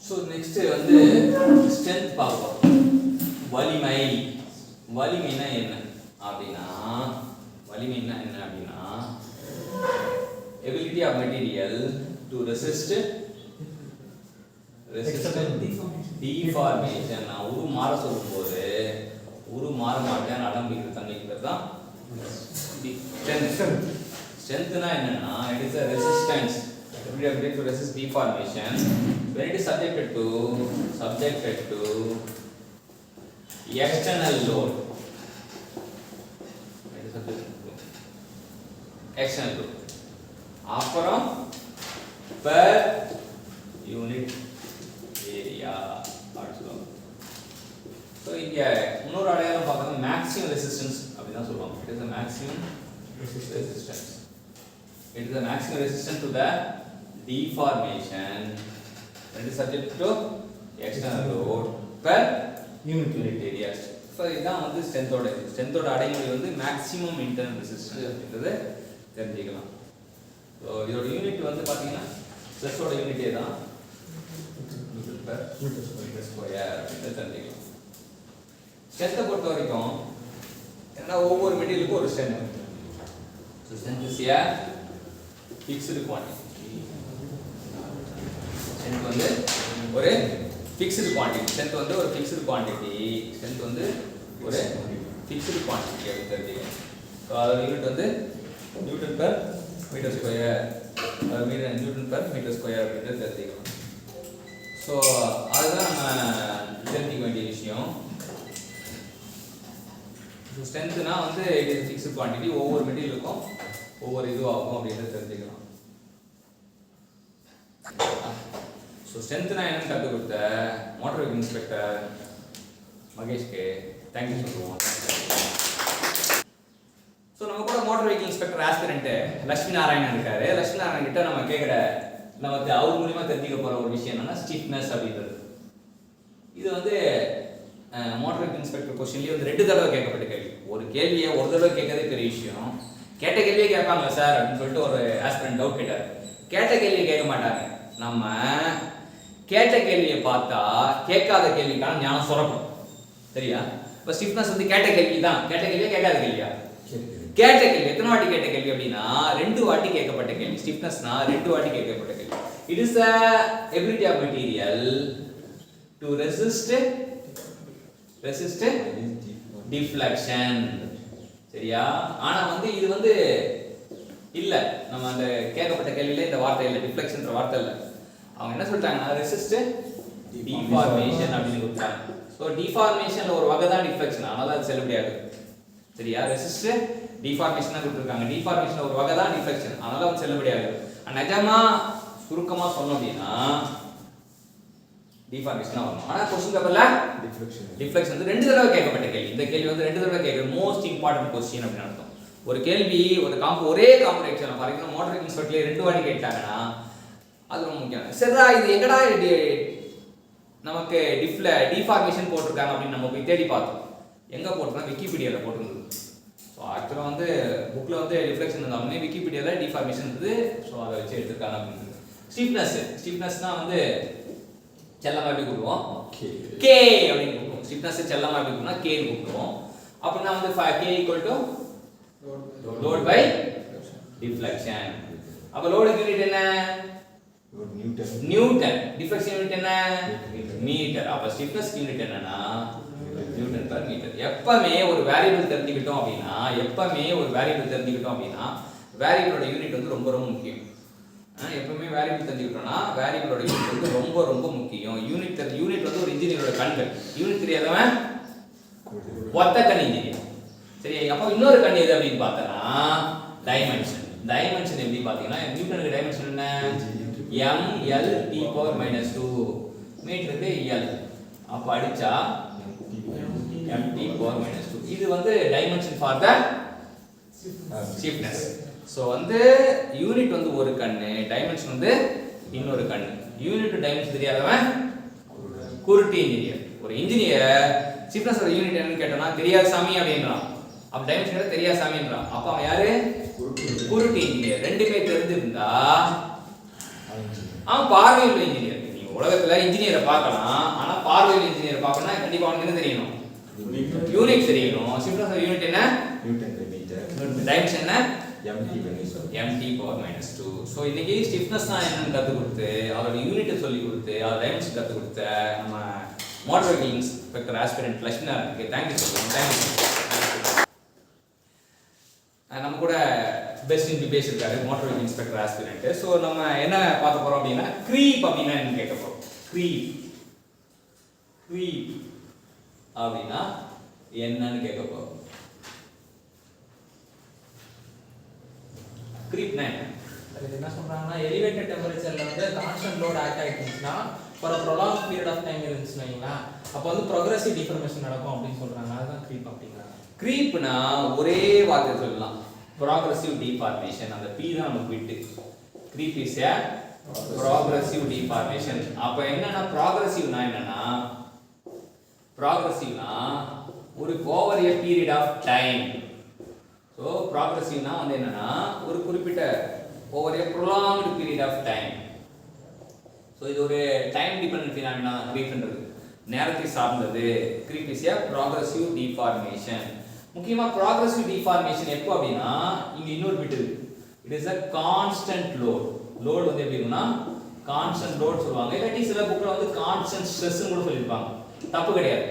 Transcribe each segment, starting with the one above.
So next வந்து strength பார்ப்போம். வலிமைனா என்ன அப்படின்னா ability of material to resist deformation. நான் உரு மாற சொல்லும்போது உரு மாற மாட்டேன் அடம்பிக்கிற தன்மைங்கிறது தான் ஸ்ட்ரென்த்னா என்னன்னா it is a resistance ability to resist deformation when it is subjected to external load. It is subjected to external load அப்புறம் per unit area also. So இங்க இன்னொரு அடையாளம் பார்க்கறது maximum resistance அப்படி தான் சொல்லுவாங்க. It is a maximum resistance. It is a maximum resistance to the deformation when it is subject to external load per unit area. So இதான் வந்து ஸ்ட்ரென்த்தோட அடைமொழி வந்து maximum internal resistance அப்படிங்கறத தெரிஞ்சுக்கலாம். ஸோ இதோட யூனிட் வந்து பார்த்தீங்கன்னா ஸ்ட்ரெஸ்ஸோட யூனிட்டே தான் நியூட்டன் பெர் மீட்டர் ஸ்கொயர் அப்படின்னு தெரிஞ்சுக்கலாம். ஸ்ட்ரென்த்தை பொறுத்த வரைக்கும் ஏன்னா ஒவ்வொரு மெட்டீரியலுக்கும் ஒரு strength. So strength is a fixed quantity. Strength வந்து ஒரு ஃபிக்ஸ்டு குவான்டிட்டி. ஸ்ட்ரென்த் வந்து ஒரு ஃபிக்ஸ்டு குவான்டிட்டி அப்படின்னு தெரிஞ்சுக்கலாம். ஸோ அதோட யூனிட் வந்து newton per metre square newton per metre square அப்படின்னு தெரிஞ்சுக்கலாம். ஸோ அதுதான் நம்ம தெரிஞ்சிக்க வேண்டிய விஷயம். ஸ்ட்ரென்த்னா வந்து இட் இஸ் ஃபிக்ஸ்டு குவான்டிட்டி, ஒவ்வொரு மெட்டீரியலுக்கும் ஒவ்வொரு இதுவாகும் அப்படின்னு தெரிஞ்சுக்கலாம். ஸோ ஸ்ட்ரென்த்னா என்னன்னு கற்றுக் கொடுத்த மோட்டார் வெஹிக்கிள் இன்ஸ்பெக்டர் மகேஷ்க்கு தேங்க்யூ சொல்லுவோம். ஸோ நம்ம கூட motor vehicle inspector aspirant Lakshmi Narayanan இருக்காரு. லட்சுமி நாராயணன் கிட்ட நம்ம கேட்குற நமக்கு அவர் மூலியமா தெரிஞ்சுக்க போற ஒரு விஷயம் என்னன்னா ஸ்டிஃப்னஸ் அப்படின்றது. இது வந்து மோட்டார் வெஹிக்கிள் இன்ஸ்பெக்டர் கொஸ்டின்லேயே வந்து 2 தடவை கேட்கப்பட்ட கேள்வி. ஒரு கேள்வியை ஒரு தடவை கேட்கறதே பெரிய விஷயம். கேட்ட கேள்வியே கேட்பாங்க சார் அப்படின்னு சொல்லிட்டு ஒரு ஆஸ்பிரண்ட் டவுட் கேட்டார். கேட்ட கேள்வியை கேட்க மாட்டாங்க. நம்ம கேட்ட கேள்வியை பார்த்தா கேட்காத கேள்விக்கான ஞானம் சுரக்கும். சரியா? இப்போ ஸ்டிஃப்னஸ் வந்து கேட்ட கேள்வி தான். கேட்ட கேள்வியா கேட்காத கேள்வியா? கேட்ட கேள்வி. எத்தனை வாட்டி கேட்ட கேள்வி அப்படின்னா 2 வாட்டி கேட்கப்பட்ட கேள்வி. ஸ்டிஃப்னஸ்னா 2 வாட்டி கேட்கப்பட்ட கேள்வி. It is a ability of material to resist deflection. சரியா? ஆனா வந்து இது வந்து இல்ல, நம்ம அந்த கேட்கப்பட்ட கேள்வியில இந்த வார்த்தை இல்ல, டிஃப்ளெக்ஷன்ன்ற வார்த்தை இல்ல. அவங்க என்ன சொல்றாங்கன்னா ரெசிஸ்ட் டிஃபார்மேஷன் அப்படின்னு சொல்றாங்க. சோ டிஃபார்மேஷன்ல ஒரு வகை தான் டிஃப்ளெக்ஷன், அதனால அது செல்லுபடியாது. சரியா? ரெசிஸ்ட் டிஃபார்மேஷன் கொடுத்திருக்காங்க. டிஃபார்மேஷன்ல ஒரு வகை தான் டிஃப்ளெக்ஷன், அதனால அது செல்லுபடியாது. நிஜமா சுருக்கமா சொல்லணும் அப்படின்னா டிஃபார்மேஷன் வரும். ஆனா क्वेश्चन பேப்பர்ல டிஃப்ளெக்ஷன் வந்து 2 தடவை கேட்கப்பட்ட கேள்வி. இந்த கேள்வி வந்து 2 தடவை கேட்கற மோஸ்ட் இம்பார்ட்டன்ட் क्वेश्चन அப்படின்னு அர்த்தம். ஒரு கேள்வி ஒரு ஒரே காம்பனேஷன் ஃபார் எக்ஸாம்பிள் மோட்டார் வெஹிக்கிள் இன்ஸ்பெக்டர்ல 2 வாட்டி கேட்டாங்கன்னா அது ரொம்ப முக்கியம். சரிடா இது எங்கடா நமக்கு டிஃபார்மேஷன் போட்டுருக்காங்க அப்படின்னு நம்ம போய் தேடி பார்த்தோம். எங்க போட்டுருக்கா? விக்கிபீடியால போட்டுருந்தது. ஸோ ஆக்சுவலாக வந்து புக்ல வந்து டிஃப்ளெக்ஷன் இருந்தாலுமே விக்கிபீடியால டிஃபார்மேஷன் இருந்தது. ஸோ அதை வச்சு எடுத்துருக்காங்க அப்படின்னு. ஸ்டிஃப்னஸ்னா வந்து செல்லமா எப்படி கூப்பிடுவோம்? கே அப்படின்னு கூப்பிடுவோம். ஸ்டிஃப்னஸ் செல்லமா எப்படி கூப்பிடுவோம்? கே கூப்பிடுவோம். அப்படின்னா வந்து k = load by deflection. அப்ப லோட் யூனிட் என்ன? நியூட்டன். டிஃப்ளெக்ஷன் யூனிட் என்ன? மீட்டர். அப்ப ஸ்டிஃப்னஸ் யூனிட் என்னன்னா நியூட்டன் பெர் மீட்டர். எப்பவுமே ஒரு வேரியபிள் தெரிஞ்சுக்கிட்டோம் அப்படின்னா வேரியபிளோட யூனிட் வந்து ரொம்ப ரொம்ப முக்கியம். எப்பவுமே வேரியபிள் தெரிஞ்சுக்கிட்டோம்னா வேரியபிளோட யூனிட் வந்து ரொம்ப ரொம்ப முக்கியம். யூனிட் வந்து ஒரு இன்ஜினியரோட கண்கள். யூனிட் தெரியாதவன் ஒத்த கண் இன்ஜினியர். சரி, அப்போ இன்னொரு கண் எது அப்படின்னு பார்த்தனா டைமென்ஷன். டைமென்ஷன் எப்படி பார்த்தீங்கன்னா நியூட்டனுக்கு டைமென்ஷன் என்ன? m(l)(t)⁻². மீட்டருக்கு l. அப்ப அடிச்சா m(t)⁻². இது வந்து dimension for the stiffness. So வந்து யூனிட் வந்து ஒரு கண்ணு, டைமென்ஷன் வந்து இன்னொரு கண்ணு. யூனிட் டைமென்ஷன் தெரியாதவன் குருட்டு இன்ஜினியர். ஒரு இன்ஜினியர் ஸ்டிஃப்னஸோட யூனிட் என்னன்னு கேட்டோம்னா தெரியாத சாமி அப்படின்றான். அப்ப டைமென்ஷன் தெரியாத சாமின்றான். அப்ப அவன் யாரு? குருட்டு இன்ஜினியர். ரெண்டுமே தெரிஞ்சிருந்தா அவன் பார்வையுள்ள இன்ஜினியர். நீ உலகத்துல இன்ஜினியரை பார்க்கலாம், ஆனா பார்வையில் இன்ஜினியரை பார்க்கணும்னா கண்டிப்பா அவனுக்கு என்ன தெரியணும்? யூனிட் தெரியணும். ஸ்டிஃப்னஸ் ஆஃப் யூனிட் என்ன? Newton per metre. டைமென்ஷன் என்ன? mt power minus 2. ஸோ இன்னைக்கு ஸ்டிஃப்னஸ் தான் என்னன்னு கற்றுக் கொடுத்து, அவரோட யூனிட்டை சொல்லி கொடுத்து, அவர் டைமென்ஷன் கற்றுக் கொடுத்த நம்ம motor vehicle inspector aspirant Lakshmi இருக்கு. தேங்க்யூ சொல்லுவோம். தேங்க்யூ. நம்ம கூட பெஸ்ட் இன் பேசியிருக்காரு motor vehicle inspector aspirant. So நம்ம என்ன பார்க்க போறோம் அப்படின்னா, க்ரீப் அப்படின்னா என்ன கேட்க போறோம். க்ரீப் அப்படின்னா என்னன்னு கேட்க போறோம். க்ரீப்னா என்ன சொல்றாங்கன்னா, எலிவேட்டட் டெம்பரேச்சர்ல வந்து கான்ஸ்டன்ட் லோட் ஆக்ட் ஆயிடுச்சுன்னா for a prolonged period of time இருந்துச்சுன்னு வைங்களா, அப்போ வந்து ப்ரோக்ரசிவ் டிஃபார்மேஷன் நடக்கும் அப்படின்னு சொல்றாங்க. அதுதான் க்ரீப் அப்படிங்கிறாங்க. க்ரீப்னா ஒரே வார்த்தை சொல்லலாம், ப்ரோக்ரசிவ் டிஃபார்மேஷன். அந்த பி தான் நமக்கு விட்டு. Creep is a progressive deformation. அப்ப என்னன்னா ப்ரோக்ரசிவ்னா என்னன்னா, ப்ரோக்ரசிவ்னா ஒரு over a period of time. So ப்ராக்ரசிவ்னா வந்து என்னன்னா ஒரு குறிப்பிட்ட over a prolonged period of time. So இது ஒரு டைம் டிபெண்டன்ட் ஃபினாமினா. க்ரீப்ன்றது நேரத்தை சார்ந்தது. Creep is a progressive deformation. முக்கியமாக ப்ராக்ரசிவ் டிஃபார்மேஷன் எப்போ அப்படின்னா, இங்கே இன்னொரு பிட் இருக்கு. It is a constant load. Load வந்து எப்படி இருக்குன்னா கான்ஸ்டன்ட் லோட் சொல்லுவாங்க. இல்லாட்டி சில புக்கில் வந்து கான்ஸ்டன்ட் ஸ்ட்ரெஸ்ன்னு கூட சொல்லியிருப்பாங்க. தப்பு கிடையாது.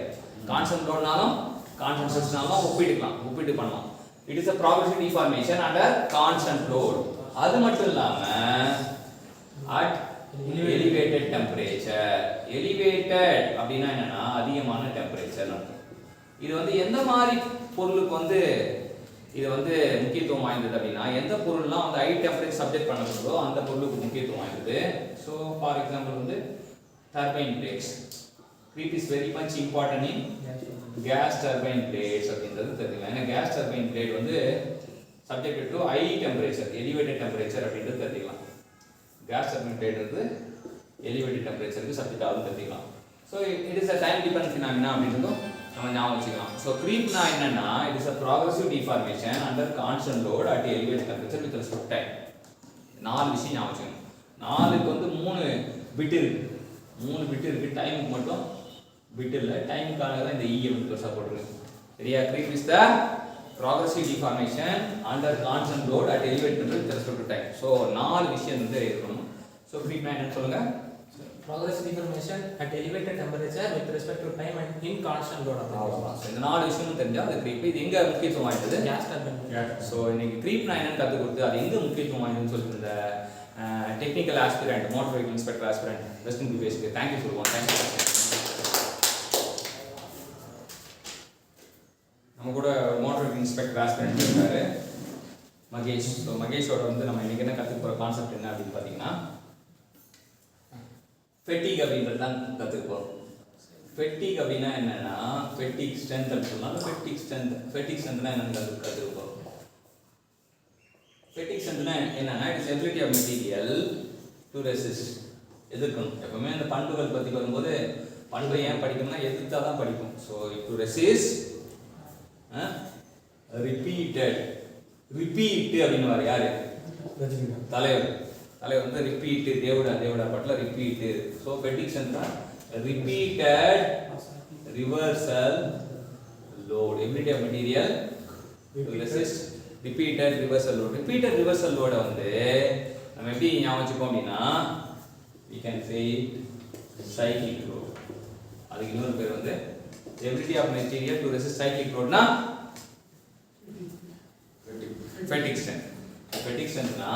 கான்ஸ்டன்ட் லோட்னாலும் கான்ஸ்டன்ட் ஸ்ட்ரெஸ்னாலும் ஒப்பிட்டு பண்ணலாம். It is a progressive deformation under constant load. அது மட்டும் இல்லாம at elevated temperature. Elevated அப்படினா என்னன்னா அதிகமான டெம்பரேச்சர் அர்த்தம். இது வந்து எந்த மாதிரி பொருளுக்கு வந்து இது வந்து முக்கியத்துவம் வாய்ந்தது அப்படின்னா, எந்த பொருள்லாம் வந்து ஹை டெம்பரேச்சர் சப்ஜெக்ட் பண்ணப்படுதோ அந்த பொருளுக்கு முக்கியத்துவம் வாய்ந்தது. ஸோ ஃபார் எக்ஸாம்பிள் வந்து turbine blades. Creep is very much important in gas turbine blades அப்படின்றது தெரிஞ்சுக்கலாம். ஏன்னா கேஸ் டர்பைன் பிளேட் வந்து subjected to high temperature, elevated temperature அப்படின்றது தெரிஞ்சுக்கலாம். கேஸ் டர்பைன் பிளேட் வந்து elevated temperatureக்கு சப்ஜெக்ட் ஆகும் தெரிஞ்சுக்கலாம். So it is a time dependent phenomena அப்படின்றதும் நம்ம ஞாபகம் வச்சுக்கலாம். ஸோ creepனா என்னன்னா, it is a progressive deformation under constant load at elevated temperature with respect to time. 4 விஷயம் ஞாபகம் வச்சுக்கணும். 4க்கு வந்து 3 பிட் இருக்கு. 3 பிட் இருக்கு. டைமுக்கு மட்டும் பிட் இல்ல. டைமுக்காக தான் இந்த ஈ வந்து பெருசா போட்டுருக்கு. சரியா? creep is the progressive deformation under constant load at elevated temperature with respect to time. So 4 விஷயம் வந்து இருக்கணும். So creep என்னன்னு சொல்லுங்க. Progressive deformation at elevated temperature with respect to time and in constant load. So இந்த 4 விஷயமும் தெரிஞ்சா அது creep. இது எங்க முக்கியத்துவம் வாய்ந்தது? Gas turbine. So இன்னைக்கு creepனா என்னன்னு கத்து கொடுத்து அது எங்க முக்கியத்துவம் வாய்ந்ததுன்னு சொல்லிட்டு இந்த technical aspirant, motor vehicle inspector aspirant Western Base. Thank you for one. Thank you. நம்ம கூட மோட்டார் வெஹிக்கிள் இன்ஸ்பெக்டர் ஆஸ்பிரண்ட் இருக்காரு மகேஷ். ஸோ மகேஷோட வந்து நம்ம இன்னைக்கு என்ன கற்றுக்க போகிற கான்செப்ட் என்ன அப்படின்னு பார்த்தீங்கன்னா, ஃபெட்டிக் அப்படின்றது தான் கற்றுக்க போகிறோம். ஃபெட்டிக் அப்படின்னா என்னன்னா, ஃபெட்டிக் ஸ்ட்ரென்த் அப்படின்னு சொல்லலாம். ஃபெட்டிக் ஸ்ட்ரென்த்னா என்னன்னு கற்றுக்க போகிறோம். ஃபெட்டிக் ஸ்ட்ரென்த்னா என்னன்னா, it's ability of material to resist. எதிர்க்கணும். எப்பவுமே அந்த பண்புகள் பற்றி வரும்போது பண்பை ஏன் படிக்கணும்னா எதிர்த்தா தான் படிக்கும். ஸோ டு ரெசிஸ்ட் ரிப்பீட் அப்படின்னு யாரு? தலைவர் வந்து ரிப்பீட். தேவடா பட்ல ரிப்பீட். ஸோ ஃபெட்டிக்ஷன் தான் repeated reversal load. Ability of material to resist repeated reversal load. Repeated reversal லோட வந்து நம்ம எப்படி ஞாபகம் வச்சுப்போம் அப்படின்னா, we can say cyclic load. அதுக்கு இன்னொரு பேர் வந்து ability of material to resist cyclic load na fatigue strength. Fatigue strength na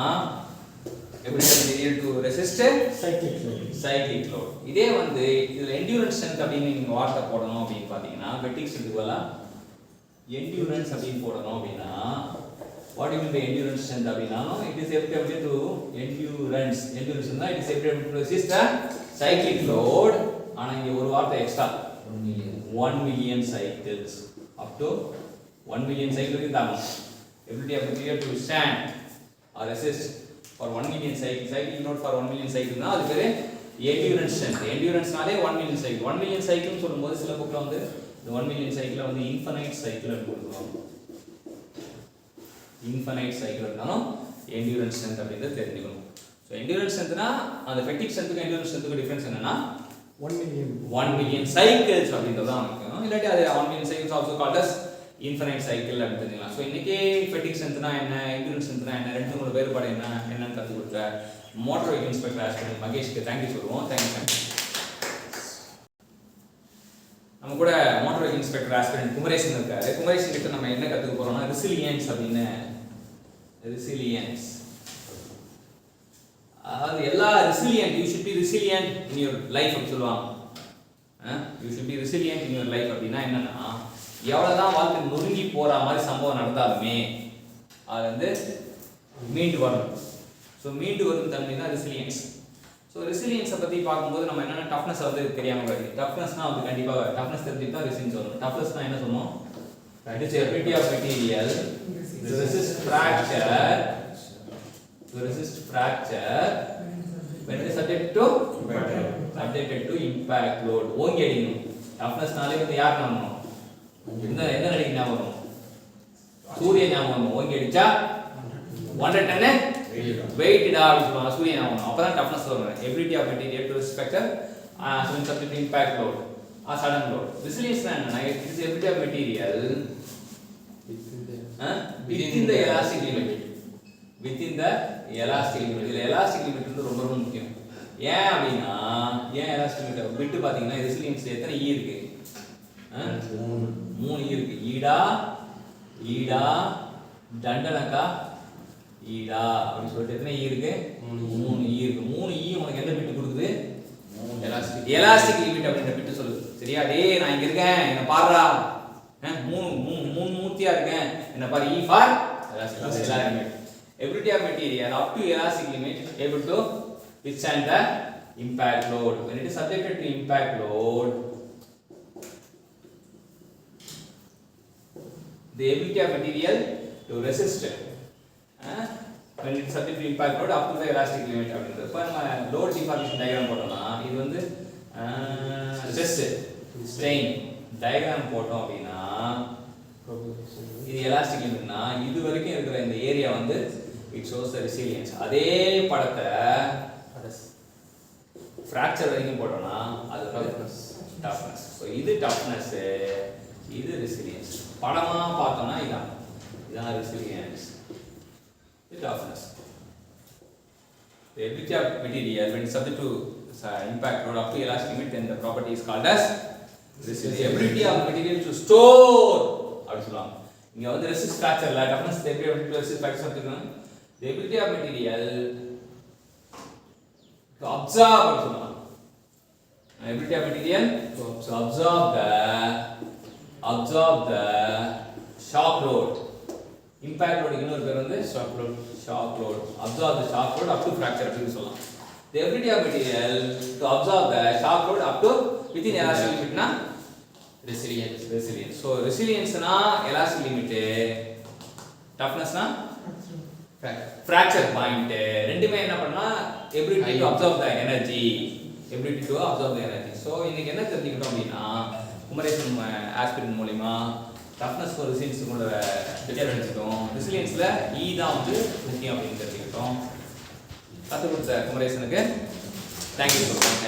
ability of material to resist cyclic load. இதே வந்து இதுல endurance strength அப்படினு நீங்க வார்த்தை போடணும் அப்படினு பாத்தீங்கன்னா, fatigue strength பதிலா endurance அப்படினு போடணும் அப்படினா, what do you mean by endurance strength அப்படினா, it is ability to endurance na it is ability to resist the cyclic load. ஆனா இங்க ஒரு வார்த்தை extra 1 million cycles up to 1 million cycles இருந்தாங்க. ability of material to stand or resist for 1 million cycles. Cycling load for 1 million cycles னா அது பேரு endurance strength. endurance நாலே 1 million cycle. 1 million cycle னு சொல்லும்போது சில புக்ல வந்து இந்த 1 million cycle வந்து infinite cycle னு சொல்லுவாங்க. infinite cycle இருந்தாலும் endurance strength அப்படிங்கறது தெரிஞ்சுக்கணும். ஸோ endurance strengthனா அந்த fatigue strengthக்கு endurance strengthக்கு டிஃபரன்ஸ் என்னன்னா 1 million cycles அப்படின்றது தான் நமக்கு இல்லாட்டி அது 1 million cycles also called as infinite cycle அப்படின்னு தெரிஞ்சுக்கலாம். ஸோ இன்னைக்கு fatigue strengthனா என்ன, endurance strengthனா என்ன, ரெண்டுங்களோட வேறுபாடு என்னன்னு கற்றுக் கொடுத்த மோட்டார் வெஹிக்கிள் இன்ஸ்பெக்டர் ஆஸ்பிரண்ட் மகேஷ்க்கு தேங்க்யூ சொல்லுவோம். தேங்க்யூ. நம்ம கூட motor vehicle inspector aspirant Kumaresan இருக்காரு. குமரேசன் கிட்ட நம்ம என்ன கற்றுக்க போறோம்னா ரெசிலியன்ஸ் அப்படின்னு. ரெசிலியன்ஸ் அதாவது எல்லா resilient, you should be resilient in your life அப்படி சொல்லுவாங்க. You should be resilient in your life அப்படின்னா என்னன்னா, எவ்வளோதான் வாழ்க்கை நொறுங்கி போகிற மாதிரி சம்பவம் நடந்தாலுமே அது வந்து மீண்டு வரணும். ஸோ மீண்டு வரும் தன்மை தான் ரெசிலியன்ஸ். ஸோ ரெசிலியன்ஸை பற்றி பார்க்கும்போது நம்ம என்னென்ன டஃப்னஸ் வந்து தெரியாமல் வருது. டஃப்னஸ்னால் வந்து கண்டிப்பாக டஃப்னஸ் தெரிஞ்சுட்டு தான் ரெசிலியன்ஸ் வரும். டஃப்னஸ்னால் என்ன சொன்னோம்? It is ability of material to resist fracture, when it is subjected to impact load. ஓங்கி அடிக்கணும். டஃப்னஸ்னாலே வந்து யார் பண்ணணும்? என்ன அடிக்க ஞாபகம் வரும்? சூரிய ஞாபகம் வரும். ஓங்கி அடிச்சா 100 டன் வெயிட்டடா அப்படி சொல்லுவாங்க. சூரிய ஞாபகம் வரும். அப்பதான் டஃப்னஸ் வரும். Ability of material to resist fracture when subject to impact load or sudden load. Resilience என்னன்னா, it is ability of material within the elastic limit. Within the elastic limit. இதுல elastic limit வந்து ரொம்ப ரொம்ப முக்கியம். ஏன் அப்படின்னா, ஏன் elastic limit விட்டு பாத்தீங்கன்னா ரெசிலியன்ஸ்ல எத்தனை ஈ இருக்கு? 3 ஈ இருக்கு. ஈடா தண்டனக்கா ஈடா அப்படி சொல்லிட்டு எத்தனை ஈ இருக்கு? 3 ஈ இருக்கு. 3 ஈ உனக்கு என்ன பிட் கொடுக்குது? எலாஸ்டிக் லிமிட் அப்படின்ற பிட் சொல்லுது. சரியா? டேய் நான் இங்க இருக்கேன், என்ன பாருடா. மூணு மூர்த்தியா இருக்கேன், என்ன பாரு. E for elastic limit. Ability of material up to elastic limit able to withstand the impact load. When it is subjected to impact load, the ability of material to resist when it is subject to impact load up to the elastic limit அப்படின்றது. இப்போ நம்ம load deformation diagram போட்டோம்னா இது வந்து stress strain diagram போட்டோம் அப்படின்னா இது elastic limitனா இது வரைக்கும் இருக்கிற இந்த ஏரியா வந்து it shows the resilience. அதே படத்தை fracture வரைக்கும் போட்டோம்னா அது toughness. ஸோ இது toughness, இது resilience. படமா பார்த்தோம்னா இதான் resilience, இது toughness. The ability of material when subject to impact load up to elastic limit, then the property is called as resilience. The ability of material to store அப்படி சொல்லுவாங்க. இங்க வந்து resist fracture ல toughness the ability to resist fracture சொல்லுவாங்க. The ability of material to absorb அப்படி சொல்லுவாங்க. Ability of material to absorb the shock load. Impact load இன்னொரு பேர் வந்து shock load. Absorb the shock load up to fracture அப்படி சொல்லலாம். The ability of material to absorb the shock load up to within elastic limit na resilience. So resilience na elastic limit, toughness na fracture point. ரெண்டுமே என்ன பண்ணா ability to absorb the energy. So இன்னைக்கு என்ன தெரிஞ்சுக்கிட்டோம் அப்படின்னா, Kumaresan aspirant மூலமா toughness for resilience கூட டிஃபரன்ஸ்க்கும் ரெசிலியன்ஸ்ல E தான் வந்து முக்கியம் அப்படின்னு தெரிஞ்சுக்கிட்டோம். கற்றுக் கொடுத்த குமரேசனுக்கு தேங்க்யூ சொல்லுவோம்.